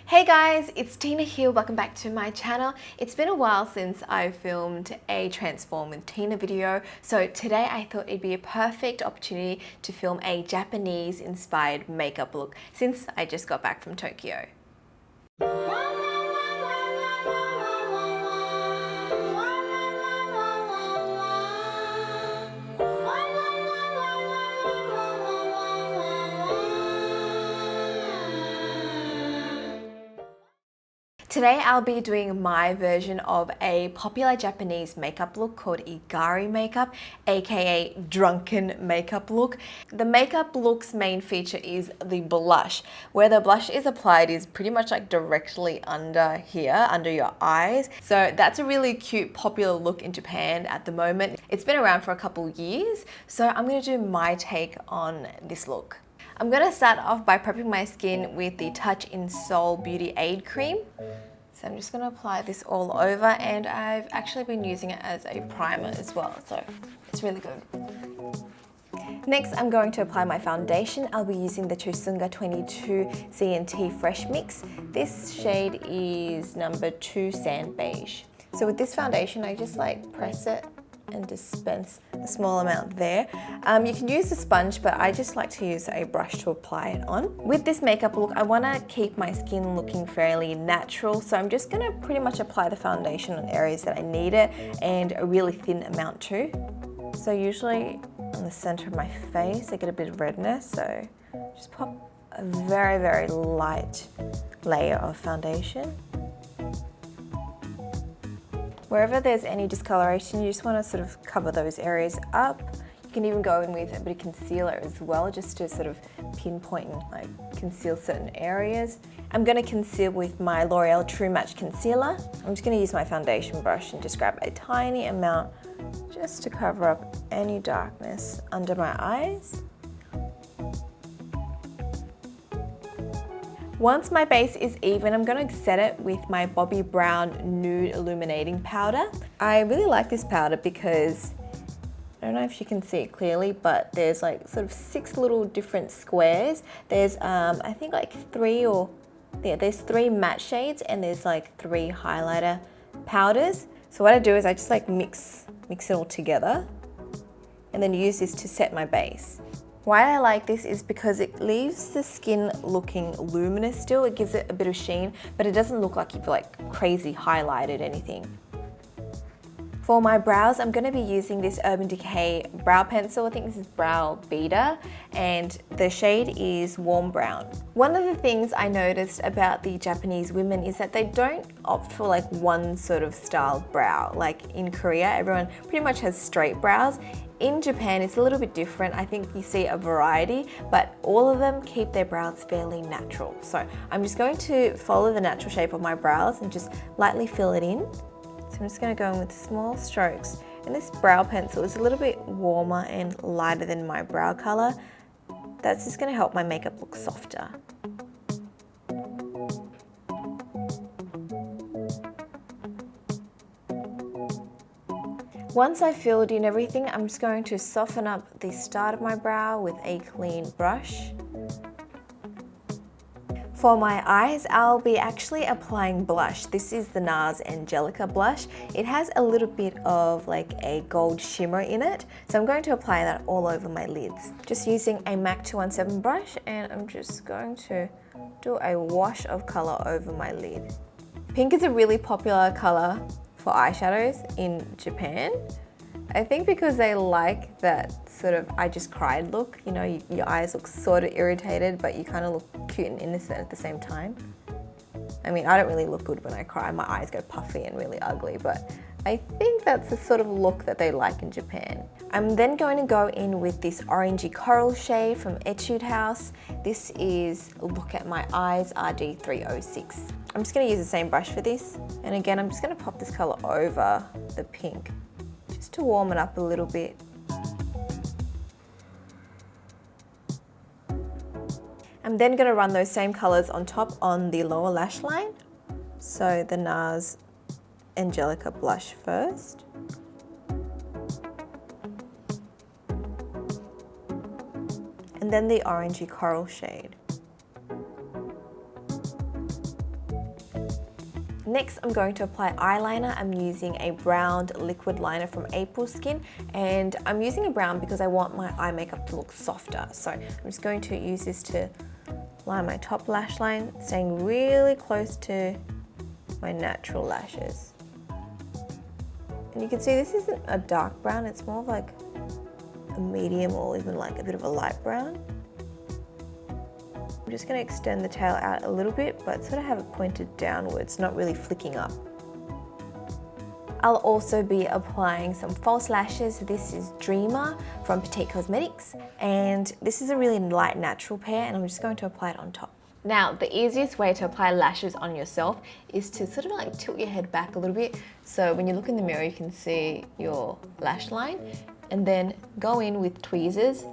Hey guys, it's Tina here. Welcome back to my channel. It's been a while since I filmed a Transform with Tina video, so today I thought it'd be a perfect opportunity to film a Japanese inspired makeup look since I just got back from Tokyo. Today I'll be doing my version of a popular Japanese makeup look called Igari makeup, aka drunken makeup look. The makeup look's main feature is the blush. Where the blush is applied is pretty much like directly under here, under your eyes. So that's a really cute popular look in Japan at the moment. It's been around for a couple years, so I'm going to do my take on this look. I'm going to start off by prepping my skin with the Touch in Sol Beauty Aid Cream. So I'm just going to apply this all over, and I've actually been using it as a primer as well, so it's really good. Next, I'm going to apply my foundation. I'll be using the Chosunga 22 C&T Fresh Mix. This shade is number 2 Sand Beige. So with this foundation, I just press it and dispense a small amount there. You can use a sponge, but I just like to use a brush to apply it on. With this makeup look, I want to keep my skin looking fairly natural, so I'm just going to pretty much apply the foundation on areas that I need it, and a really thin amount too. So usually on the center of my face, I get a bit of redness, so just pop a very, very light layer of foundation. Wherever there's any discoloration, you just want to sort of cover those areas up. You can even go in with a bit of concealer as well, just to sort of pinpoint and conceal certain areas. I'm going to conceal with my L'Oreal True Match Concealer. I'm just going to use my foundation brush and just grab a tiny amount just to cover up any darkness under my eyes. Once my base is even, I'm going to set it with my Bobbi Brown Nude Illuminating Powder. I really like this powder because, I don't know if you can see it clearly, but there's sort of 6 little different squares. There's I think there's 3 matte shades, and there's 3 highlighter powders. So what I do is I just mix it all together and then use this to set my base. Why I like this is because it leaves the skin looking luminous still. It gives it a bit of sheen, but it doesn't look like you've crazy highlighted anything. For my brows, I'm going to be using this Urban Decay brow pencil. I think this is Brow Beater, and the shade is Warm Brown. One of the things I noticed about the Japanese women is that they don't opt for one sort of styled brow. Like in Korea, everyone pretty much has straight brows. In Japan, it's a little bit different. I think you see a variety, but all of them keep their brows fairly natural. So I'm just going to follow the natural shape of my brows and just lightly fill it in. So I'm just going to go in with small strokes. And this brow pencil is a little bit warmer and lighter than my brow color. That's just going to help my makeup look softer. Once I've filled in everything, I'm just going to soften up the start of my brow with a clean brush. For my eyes, I'll be actually applying blush. This is the NARS Angelica blush. It has a little bit of a gold shimmer in it, so I'm going to apply that all over my lids. Just using a MAC 217 brush, and I'm just going to do a wash of color over my lid. Pink is a really popular color for eyeshadows in Japan. I think because they like that sort of I just cried look. You know, your eyes look sort of irritated, but you kind of look cute and innocent at the same time. I mean, I don't really look good when I cry. My eyes go puffy and really ugly, but I think that's the sort of look that they like in Japan. I'm then going to go in with this orangey coral shade from Etude House. This is Look at My Eyes RD306. I'm just going to use the same brush for this. And again, I'm just going to pop this color over the pink, just to warm it up a little bit. I'm then going to run those same colors on top on the lower lash line. So the NARS Angelica blush first. And then the orangey coral shade. Next, I'm going to apply eyeliner. I'm using a brown liquid liner from April Skin, and I'm using a brown because I want my eye makeup to look softer. So I'm just going to use this to line my top lash line, staying really close to my natural lashes. And you can see this isn't a dark brown, it's more of like a medium or even like a bit of a light brown. I'm just going to extend the tail out a little bit, but sort of have it pointed downwards, not really flicking up. I'll also be applying some false lashes. This is Dreamer from Petite Cosmetics, and this is a really light natural pair, and I'm just going to apply it on top. Now, the easiest way to apply lashes on yourself is to sort of like tilt your head back a little bit, so when you look in the mirror you can see your lash line, and then go in with tweezers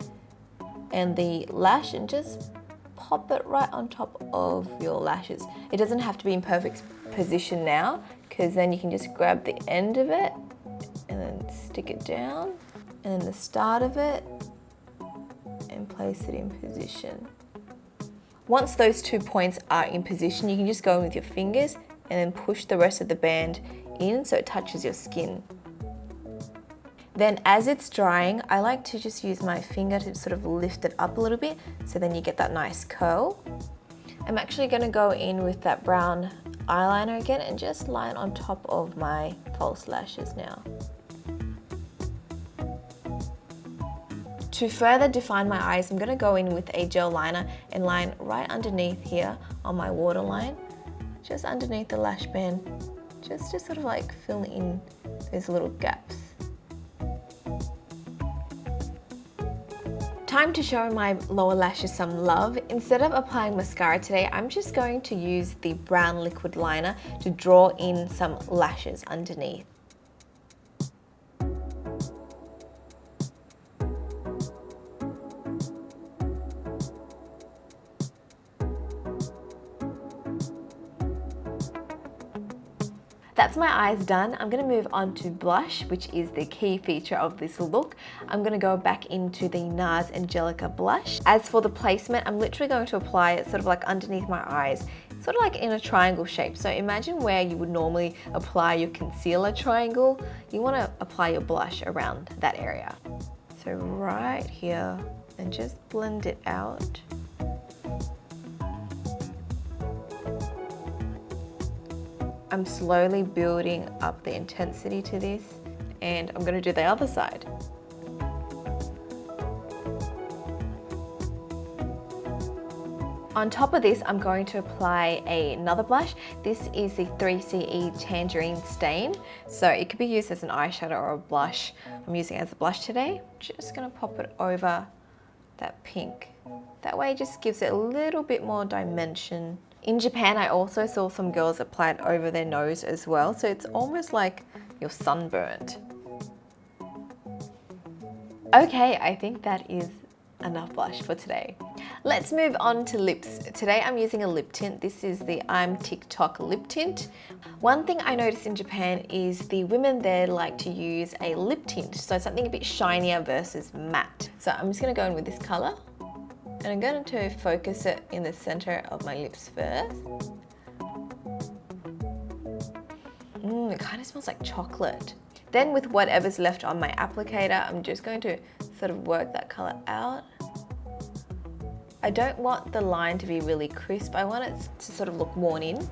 and the lash and just pop it right on top of your lashes. It doesn't have to be in perfect position now, because then you can just grab the end of it and then stick it down, and then the start of it, and place it in position. Once those 2 points are in position, you can just go in with your fingers and then push the rest of the band in so it touches your skin. Then as it's drying, I like to just use my finger to sort of lift it up a little bit, so then you get that nice curl. I'm actually going to go in with that brown eyeliner again and just line on top of my false lashes now. To further define my eyes, I'm going to go in with a gel liner and line right underneath here on my waterline, just underneath the lash band, just to sort of like fill in those little gaps. Time to show my lower lashes some love. Instead of applying mascara today, I'm just going to use the brown liquid liner to draw in some lashes underneath. That's my eyes done. I'm going to move on to blush, which is the key feature of this look. I'm going to go back into the NARS Angelica blush. As for the placement, I'm literally going to apply it sort of like underneath my eyes, sort of like in a triangle shape. So imagine where you would normally apply your concealer triangle, you want to apply your blush around that area. So right here, and just blend it out. I'm slowly building up the intensity to this, and I'm going to do the other side. On top of this, I'm going to apply another blush. This is the 3CE Tangerine Stain. So it could be used as an eyeshadow or a blush. I'm using it as a blush today. Just going to pop it over that pink. That way it just gives it a little bit more dimension. In Japan, I also saw some girls apply it over their nose as well, so it's almost like you're sunburned. Okay, I think that is enough blush for today. Let's move on to lips. Today I'm using a lip tint. This is the I'm TikTok lip tint. One thing I noticed in Japan is the women there like to use a lip tint, so something a bit shinier versus matte. So I'm just going to go in with this color. And I'm going to focus it in the center of my lips first. It kind of smells like chocolate. Then with whatever's left on my applicator, I'm just going to sort of work that color out. I don't want the line to be really crisp. I want it to sort of look worn in.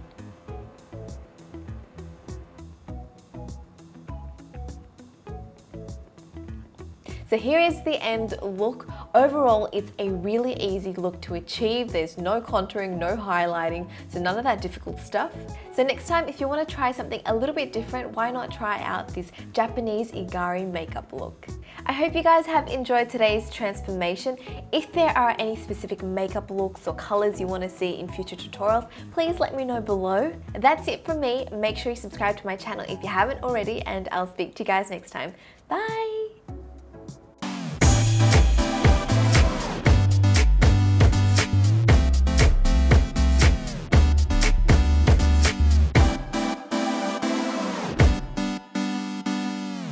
So here is the end look. Overall, it's a really easy look to achieve. There's no contouring, no highlighting, so none of that difficult stuff. So next time, if you want to try something a little bit different, why not try out this Japanese Igari makeup look? I hope you guys have enjoyed today's transformation. If there are any specific makeup looks or colors you want to see in future tutorials, please let me know below. That's it from me. Make sure you subscribe to my channel if you haven't already, and I'll speak to you guys next time. Bye!